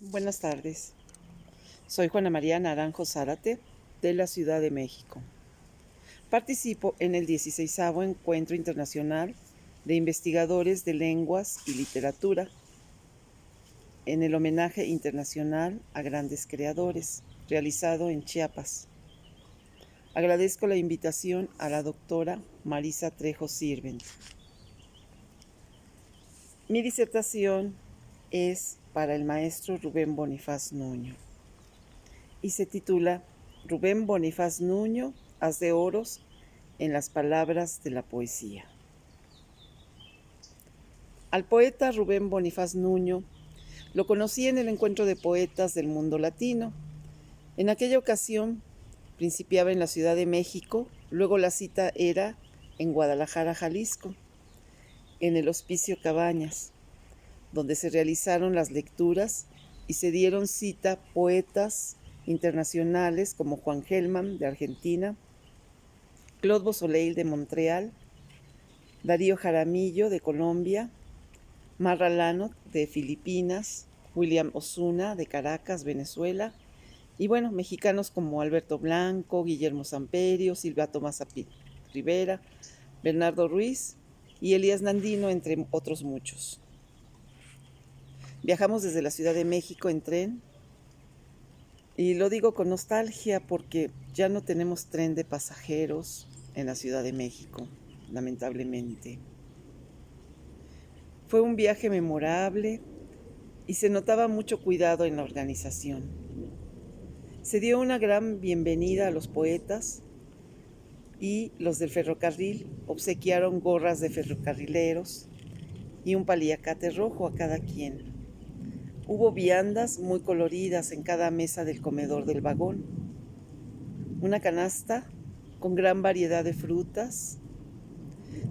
Buenas tardes. Soy Juana María Naranjo Zárate, de la Ciudad de México. Participo en el 16º Encuentro Internacional de Investigadores de Lenguas y Literatura, en el homenaje internacional a grandes creadores, realizado en Chiapas. Agradezco la invitación a la doctora Marisa Trejo Sirvent. Mi disertación es para el maestro Rubén Bonifaz Nuño y se titula Rubén Bonifaz Nuño, haz de oros en las palabras de la poesía. Al poeta Rubén Bonifaz Nuño lo conocí en el Encuentro de Poetas del Mundo Latino. En aquella ocasión principiaba en la Ciudad de México, luego la cita era en Guadalajara, Jalisco, en el Hospicio Cabañas, donde se realizaron las lecturas y se dieron cita poetas internacionales como Juan Gelman de Argentina, Claude Beausoleil de Montreal, Darío Jaramillo de Colombia, Marra Lano de Filipinas, William Osuna de Caracas, Venezuela, y bueno, mexicanos como Alberto Blanco, Guillermo Samperio, Silvia Tomás Rivera, Bernardo Ruiz y Elías Nandino, entre otros muchos. Viajamos desde la Ciudad de México en tren, y lo digo con nostalgia porque ya no tenemos tren de pasajeros en la Ciudad de México, lamentablemente. Fue un viaje memorable y se notaba mucho cuidado en la organización. Se dio una gran bienvenida a los poetas y los del ferrocarril obsequiaron gorras de ferrocarrileros y un paliacate rojo a cada quien. Hubo viandas muy coloridas en cada mesa del comedor del vagón. Una canasta con gran variedad de frutas.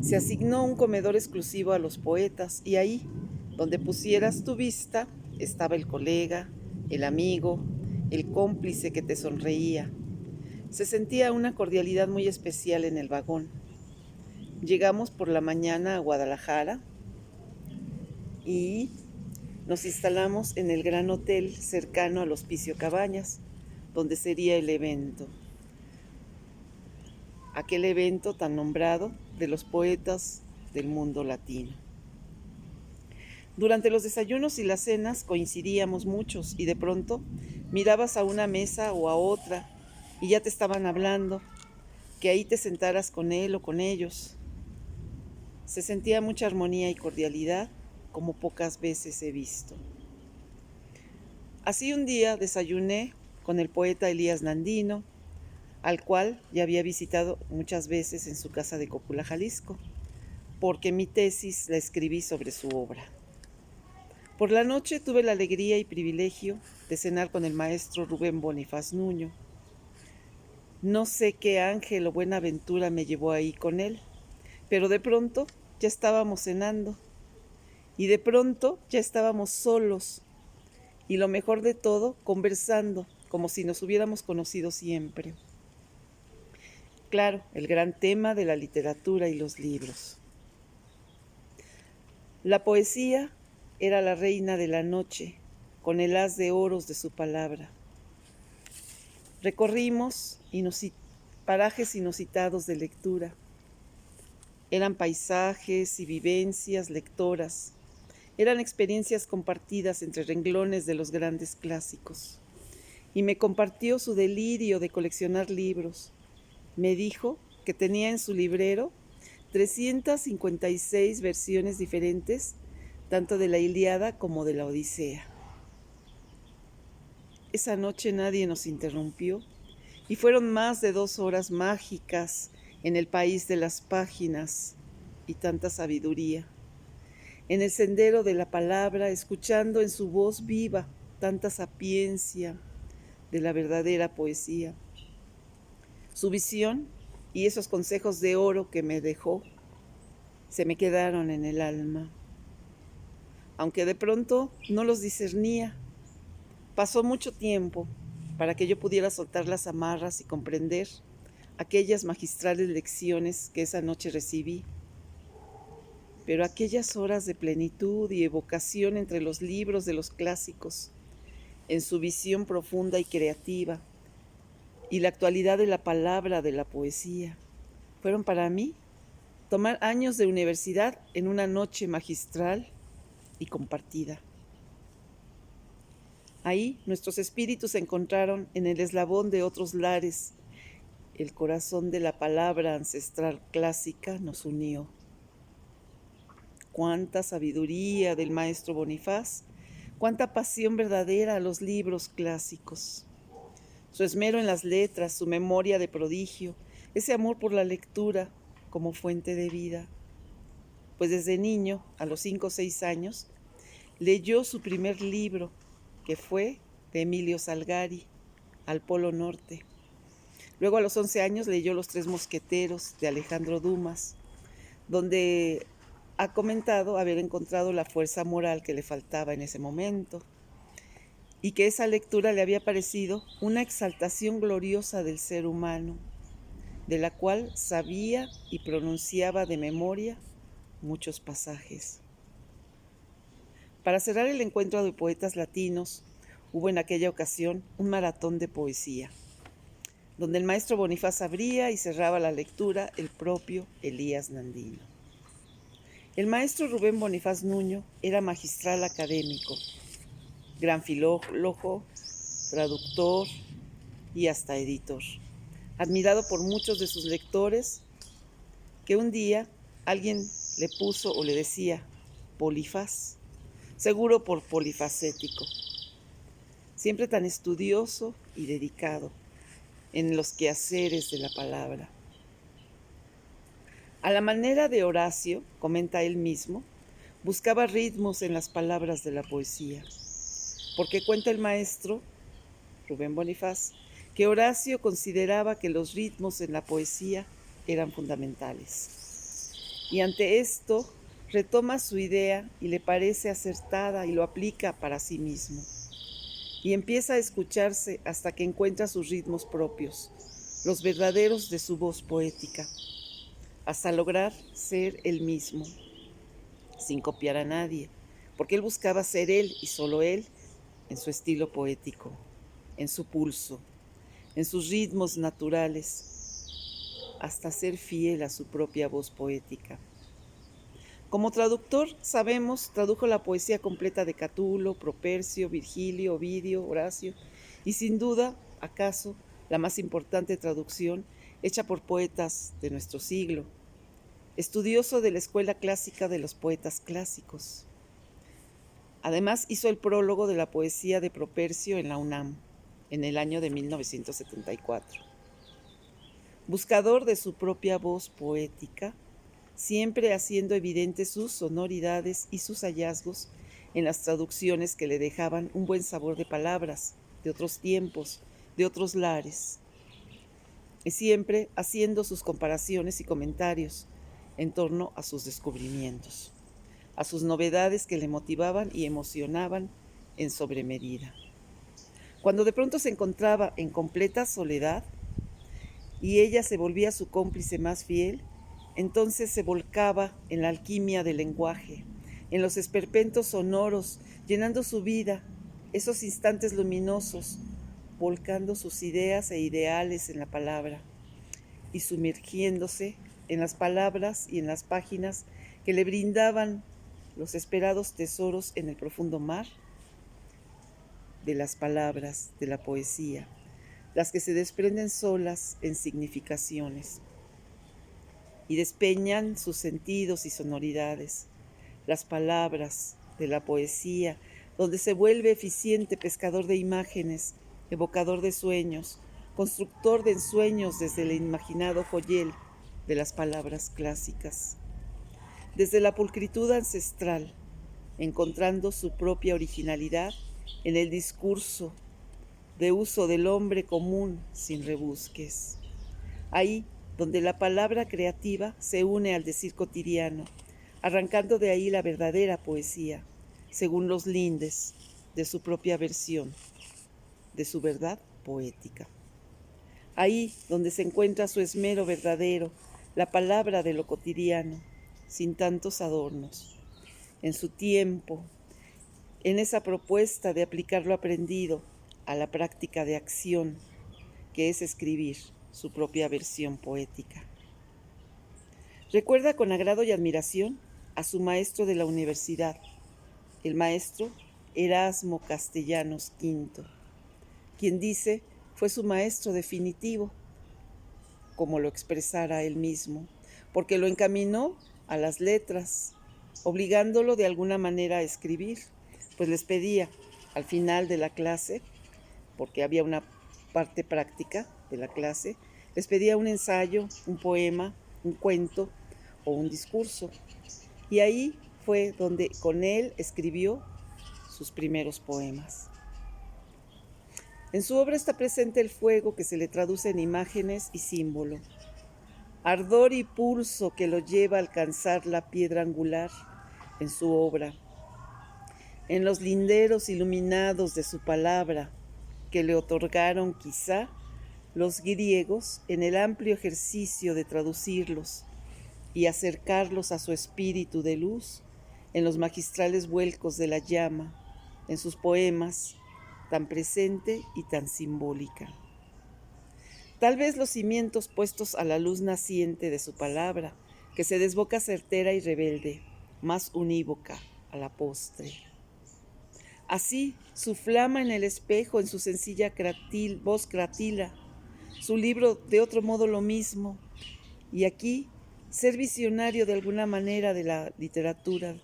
Se asignó un comedor exclusivo a los poetas y ahí, donde pusieras tu vista, estaba el colega, el amigo, el cómplice que te sonreía. Se sentía una cordialidad muy especial en el vagón. Llegamos por la mañana a Guadalajara y nos instalamos en el gran hotel cercano al Hospicio Cabañas, donde sería el evento. Aquel evento tan nombrado de los poetas del mundo latino. Durante los desayunos y las cenas coincidíamos muchos y de pronto mirabas a una mesa o a otra y ya te estaban hablando, que ahí te sentaras con él o con ellos. Se sentía mucha armonía y cordialidad como pocas veces he visto. Así un día desayuné con el poeta Elías Nandino, al cual ya había visitado muchas veces en su casa de Copula, Jalisco, porque mi tesis la escribí sobre su obra. Por la noche tuve la alegría y privilegio de cenar con el maestro Rubén Bonifaz Nuño. No sé qué ángel o buena aventura me llevó ahí con él, pero de pronto ya estábamos cenando y de pronto ya estábamos solos y lo mejor de todo, conversando como si nos hubiéramos conocido siempre. Claro, el gran tema de la literatura y los libros. La poesía era la reina de la noche, con el haz de oros de su palabra. Recorrimos parajes inusitados de lectura. Eran paisajes y vivencias lectoras. Eran experiencias compartidas entre renglones de los grandes clásicos. Y me compartió su delirio de coleccionar libros. Me dijo que tenía en su librero 356 versiones diferentes, tanto de la Ilíada como de la Odisea. Esa noche nadie nos interrumpió y fueron más de 2 horas mágicas en el país de las páginas y tanta sabiduría. En el sendero de la palabra, escuchando en su voz viva tanta sapiencia de la verdadera poesía. Su visión y esos consejos de oro que me dejó se me quedaron en el alma. Aunque de pronto no los discernía, pasó mucho tiempo para que yo pudiera soltar las amarras y comprender aquellas magistrales lecciones que esa noche recibí. Pero aquellas horas de plenitud y evocación entre los libros de los clásicos en su visión profunda y creativa, y la actualidad de la palabra de la poesía, fueron para mí tomar años de universidad en una noche magistral y compartida. Ahí nuestros espíritus se encontraron en el eslabón de otros lares. El corazón de la palabra ancestral clásica nos unió. Cuánta sabiduría del maestro Bonifaz, cuánta pasión verdadera a los libros clásicos. Su esmero en las letras, su memoria de prodigio, ese amor por la lectura como fuente de vida. Pues desde niño, a los 5 o 6 años, leyó su primer libro, que fue de Emilio Salgari, Al Polo Norte. Luego a los 11 años leyó Los Tres Mosqueteros de Alejandro Dumas, donde ha comentado haber encontrado la fuerza moral que le faltaba en ese momento y que esa lectura le había parecido una exaltación gloriosa del ser humano, de la cual sabía y pronunciaba de memoria muchos pasajes. Para cerrar el encuentro de poetas latinos, hubo en aquella ocasión un maratón de poesía, donde el maestro Bonifaz abría y cerraba la lectura el propio Elías Nandino. El maestro Rubén Bonifaz Nuño era magistral académico, gran filólogo, traductor y hasta editor, admirado por muchos de sus lectores, que un día alguien le puso o le decía Polifaz, seguro por polifacético, siempre tan estudioso y dedicado en los quehaceres de la palabra. A la manera de Horacio, comenta él mismo, buscaba ritmos en las palabras de la poesía, porque cuenta el maestro Rubén Bonifaz que Horacio consideraba que los ritmos en la poesía eran fundamentales. Y ante esto retoma su idea y le parece acertada y lo aplica para sí mismo. Y empieza a escucharse hasta que encuentra sus ritmos propios, los verdaderos de su voz poética, hasta lograr ser él mismo, sin copiar a nadie, porque él buscaba ser él y solo él en su estilo poético, en su pulso, en sus ritmos naturales, hasta ser fiel a su propia voz poética. Como traductor, sabemos, tradujo la poesía completa de Catulo, Propercio, Virgilio, Ovidio, Horacio, y sin duda, acaso, la más importante traducción hecha por poetas de nuestro siglo, estudioso de la escuela clásica de los poetas clásicos. Además, hizo el prólogo de la poesía de Propercio en la UNAM, en el año de 1974. Buscador de su propia voz poética, siempre haciendo evidentes sus sonoridades y sus hallazgos en las traducciones que le dejaban un buen sabor de palabras, de otros tiempos, de otros lares, y siempre haciendo sus comparaciones y comentarios en torno a sus descubrimientos, a sus novedades que le motivaban y emocionaban en sobremedida. Cuando de pronto se encontraba en completa soledad y ella se volvía su cómplice más fiel, entonces se volcaba en la alquimia del lenguaje, en los esperpentos sonoros, llenando su vida, esos instantes luminosos, volcando sus ideas e ideales en la palabra y sumergiéndose en las palabras y en las páginas que le brindaban los esperados tesoros en el profundo mar de las palabras, de la poesía, las que se desprenden solas en significaciones y despeñan sus sentidos y sonoridades, las palabras de la poesía, donde se vuelve eficiente pescador de imágenes, evocador de sueños, constructor de ensueños desde el imaginado joyel de las palabras clásicas. Desde la pulcritud ancestral, encontrando su propia originalidad en el discurso de uso del hombre común sin rebusques. Ahí donde la palabra creativa se une al decir cotidiano, arrancando de ahí la verdadera poesía, según los lindes de su propia versión, de su verdad poética. Ahí donde se encuentra su esmero verdadero, la palabra de lo cotidiano, sin tantos adornos, en su tiempo, en esa propuesta de aplicar lo aprendido a la práctica de acción, que es escribir su propia versión poética. Recuerda con agrado y admiración a su maestro de la universidad, el maestro Erasmo Castellanos V, quien dice fue su maestro definitivo, como lo expresara él mismo, porque lo encaminó a las letras, obligándolo de alguna manera a escribir, pues les pedía al final de la clase, porque había una parte práctica de la clase, les pedía un ensayo, un poema, un cuento o un discurso. Y ahí fue donde con él escribió sus primeros poemas. En su obra está presente el fuego que se le traduce en imágenes y símbolo, ardor y pulso que lo lleva a alcanzar la piedra angular en su obra, en los linderos iluminados de su palabra que le otorgaron quizá los griegos en el amplio ejercicio de traducirlos y acercarlos a su espíritu de luz en los magistrales vuelcos de la llama, en sus poemas, tan presente y tan simbólica. Tal vez los cimientos puestos a la luz naciente de su palabra, que se desboca certera y rebelde, más unívoca a la postre. Así, su flama en el espejo, en su sencilla voz cratila, su libro de otro modo lo mismo, y aquí ser visionario de alguna manera de la literatura,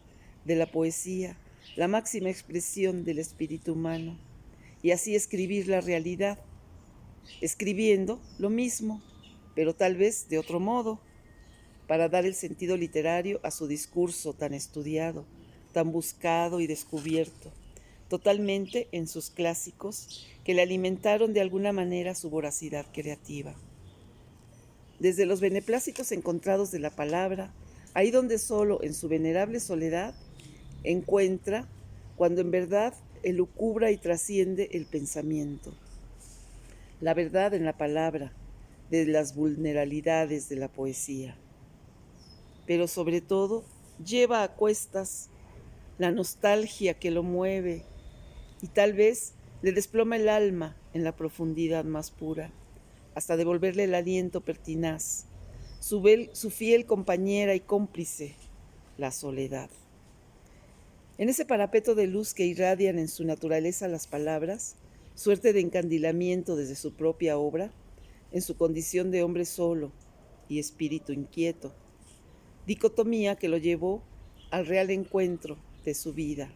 de la poesía, la máxima expresión del espíritu humano, y así escribir la realidad, escribiendo lo mismo, pero tal vez de otro modo, para dar el sentido literario a su discurso tan estudiado, tan buscado y descubierto, totalmente en sus clásicos que le alimentaron de alguna manera su voracidad creativa. Desde los beneplácitos encontrados de la palabra, ahí donde solo en su venerable soledad encuentra, cuando en verdad elucubra y trasciende el pensamiento. La verdad en la palabra, de las vulnerabilidades de la poesía. Pero sobre todo, lleva a cuestas la nostalgia que lo mueve y tal vez le desploma el alma en la profundidad más pura, hasta devolverle el aliento pertinaz, su fiel compañera y cómplice, la soledad. En ese parapeto de luz que irradian en su naturaleza las palabras, suerte de encandilamiento desde su propia obra, en su condición de hombre solo y espíritu inquieto, dicotomía que lo llevó al real encuentro de su vida,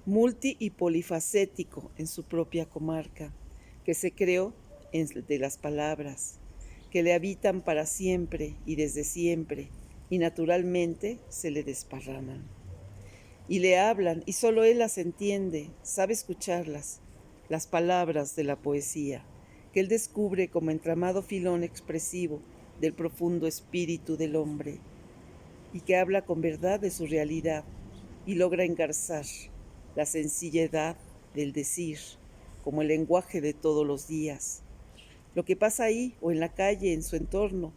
multi y polifacético en su propia comarca, que se creó de las palabras, que le habitan para siempre y desde siempre, y naturalmente se le desparraman. Y le hablan, y solo él las entiende, sabe escucharlas, las palabras de la poesía, que él descubre como entramado filón expresivo del profundo espíritu del hombre, y que habla con verdad de su realidad, y logra engarzar la sencillez del decir, como el lenguaje de todos los días. Lo que pasa ahí o en la calle, en su entorno,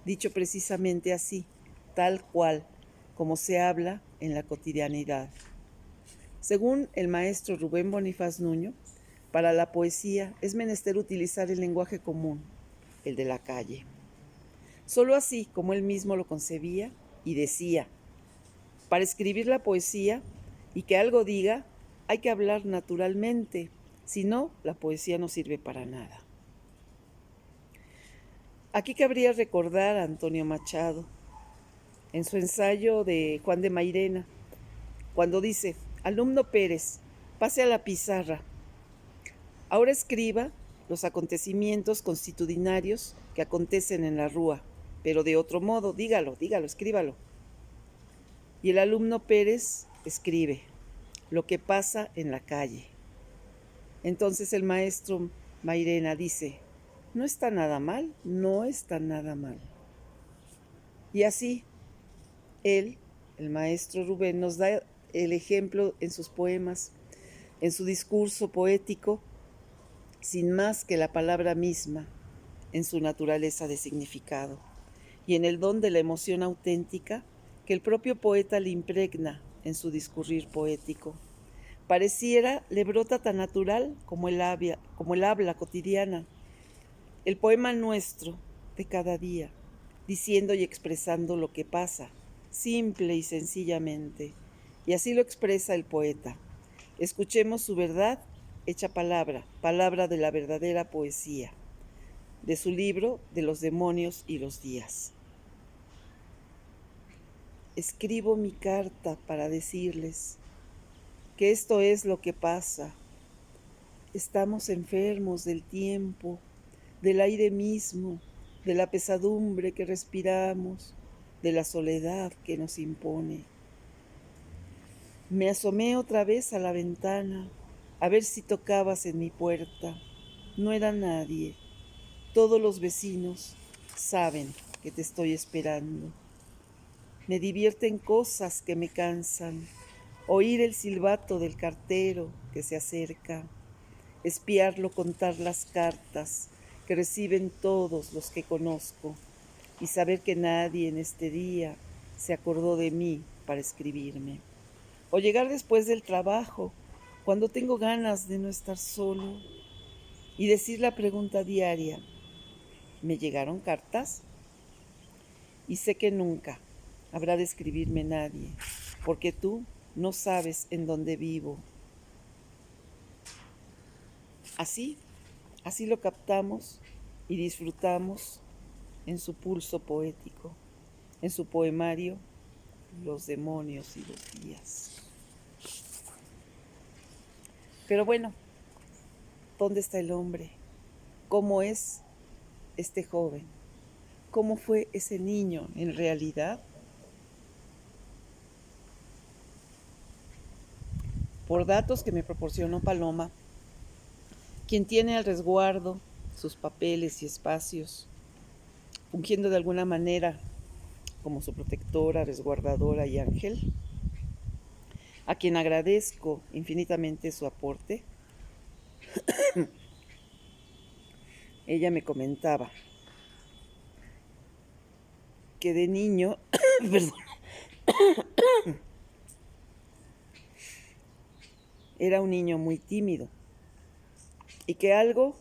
dicho precisamente así, tal cual, como se habla en la cotidianidad. Según el maestro Rubén Bonifaz Nuño, para la poesía es menester utilizar el lenguaje común, el de la calle. Solo así como él mismo lo concebía y decía, para escribir la poesía y que algo diga, hay que hablar naturalmente, si no, la poesía no sirve para nada. Aquí cabría recordar a Antonio Machado, en su ensayo de Juan de Mairena, cuando dice, alumno Pérez, pase a la pizarra. Ahora escriba los acontecimientos constitucionarios que acontecen en la rúa, pero de otro modo, dígalo, escríbalo. Y el alumno Pérez escribe lo que pasa en la calle. Entonces el maestro Mairena dice, no está nada mal, no está nada mal. Y así, él, el maestro Rubén, nos da el ejemplo en sus poemas, en su discurso poético, sin más que la palabra misma, en su naturaleza de significado, y en el don de la emoción auténtica que el propio poeta le impregna en su discurrir poético, Pareciera le brota tan natural como el habla cotidiana, el poema nuestro de cada día, diciendo y expresando lo que pasa, simple y sencillamente. Y así lo expresa el poeta. Escuchemos su verdad hecha palabra, palabra de la verdadera poesía, de su libro de los demonios y los días. Escribo mi carta para decirles que esto es lo que pasa. Estamos enfermos del tiempo, del aire mismo, de la pesadumbre que respiramos, de la soledad que nos impone. Me asomé otra vez a la ventana a ver si tocabas en mi puerta. No era nadie. Todos los vecinos saben que te estoy esperando. Me divierten cosas que me cansan. Oír el silbato del cartero que se acerca. Espiarlo contar las cartas que reciben todos los que conozco y saber que nadie en este día se acordó de mí para escribirme. O llegar después del trabajo, cuando tengo ganas de no estar solo, y decir la pregunta diaria, ¿me llegaron cartas? Y sé que nunca habrá de escribirme nadie, porque tú no sabes en dónde vivo. Así lo captamos y disfrutamos en su pulso poético, en su poemario, Los demonios y los días. Pero bueno, ¿dónde está el hombre? ¿Cómo es este joven? ¿Cómo fue ese niño en realidad? Por datos que me proporcionó Paloma, quien tiene al resguardo sus papeles y espacios, fungiendo de alguna manera como su protectora, resguardadora y ángel, a quien agradezco infinitamente su aporte. Ella me comentaba que de niño, perdón, era un niño muy tímido y que algo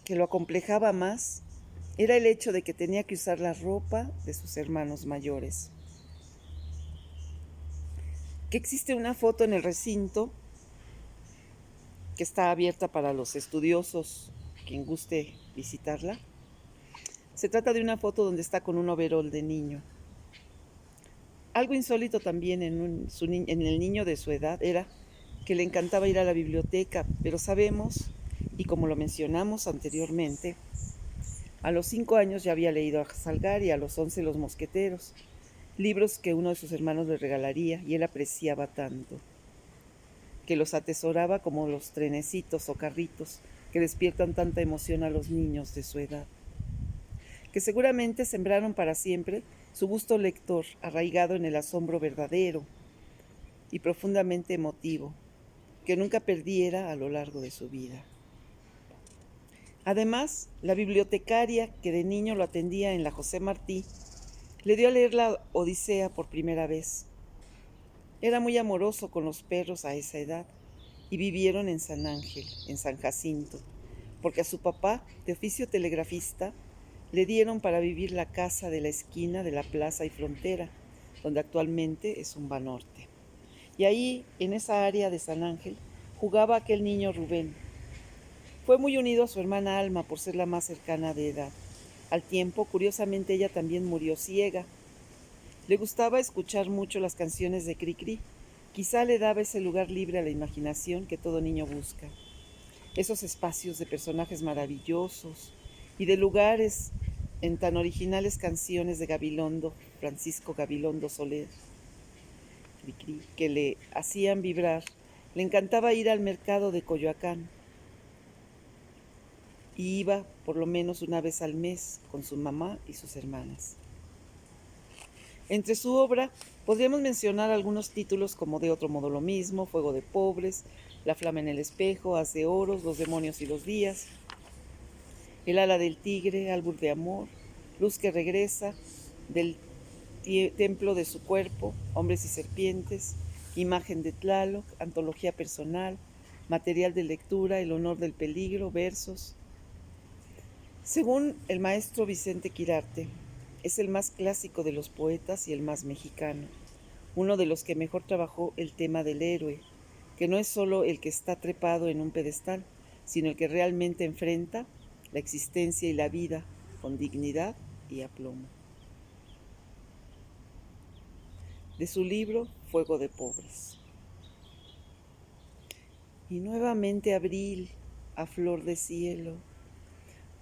que lo acomplejaba más era el hecho de que tenía que usar la ropa de sus hermanos mayores. Que existe una foto en el recinto que está abierta para los estudiosos, quien guste visitarla. Se trata de una foto donde está con un overol de niño. Algo insólito también en el niño de su edad era que le encantaba ir a la biblioteca, pero sabemos, y como lo mencionamos anteriormente, a los 5 años ya había leído a Salgar y a los 11 Los Mosqueteros, libros que uno de sus hermanos le regalaría y él apreciaba tanto, que los atesoraba como los trenecitos o carritos que despiertan tanta emoción a los niños de su edad, que seguramente sembraron para siempre su gusto lector arraigado en el asombro verdadero y profundamente emotivo, que nunca perdiera a lo largo de su vida. Además, la bibliotecaria que de niño lo atendía en la José Martí le dio a leer la Odisea por primera vez. Era muy amoroso con los perros a esa edad y vivieron en San Ángel, en San Jacinto, porque a su papá, de oficio telegrafista, le dieron para vivir la casa de la esquina de la Plaza y Frontera, donde actualmente es un Banorte. Y ahí, en esa área de San Ángel, jugaba aquel niño Rubén. Fue muy unido a su hermana Alma por ser la más cercana de edad. Al tiempo, curiosamente, ella también murió ciega. Le gustaba escuchar mucho las canciones de Cricri. Quizá le daba ese lugar libre a la imaginación que todo niño busca. Esos espacios de personajes maravillosos y de lugares en tan originales canciones de Gabilondo, Francisco Gabilondo Soler, Cricri, que le hacían vibrar. Le encantaba ir al mercado de Coyoacán y iba por lo menos una vez al mes con su mamá y sus hermanas. Entre su obra podríamos mencionar algunos títulos como De otro modo lo mismo, Fuego de pobres, La flama en el espejo, Haz de oros, Los demonios y los días, El ala del tigre, Albur de amor, Luz que regresa, Del templo de su cuerpo, Hombres y serpientes, Imagen de Tlaloc, antología personal, material de lectura, El honor del peligro, versos. Según el maestro Vicente Quirarte, es el más clásico de los poetas y el más mexicano, uno de los que mejor trabajó el tema del héroe, que no es solo el que está trepado en un pedestal, sino el que realmente enfrenta la existencia y la vida con dignidad y aplomo. De su libro Fuego de Pobres. Y nuevamente abril, a flor de cielo,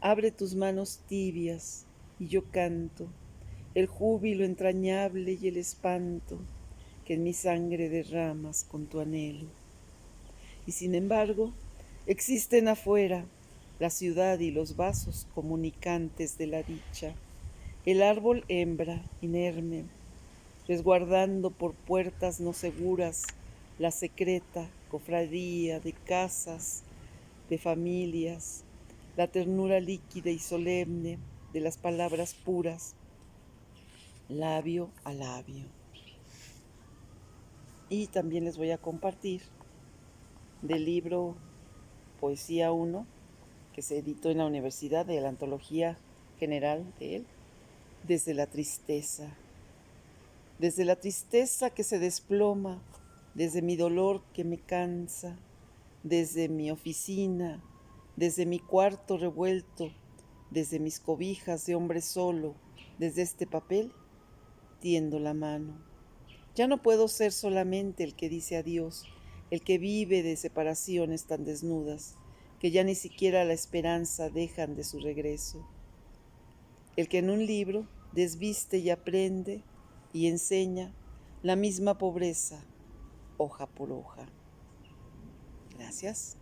abre tus manos tibias y yo canto el júbilo entrañable y el espanto que en mi sangre derramas con tu anhelo. Y sin embargo, existen afuera la ciudad y los vasos comunicantes de la dicha, el árbol hembra inerme, resguardando por puertas no seguras la secreta cofradía de casas, de familias, la ternura líquida y solemne de las palabras puras, labio a labio. Y también les voy a compartir del libro Poesía 1, que se editó en la universidad, de la antología general de él, Desde la tristeza. Desde la tristeza que se desploma, desde mi dolor que me cansa, desde mi oficina, desde mi cuarto revuelto, desde mis cobijas de hombre solo, desde este papel, tiendo la mano. Ya no puedo ser solamente el que dice adiós, el que vive de separaciones tan desnudas, que ya ni siquiera la esperanza dejan de su regreso. El que en un libro desviste y aprende y enseña la misma pobreza, hoja por hoja. Gracias.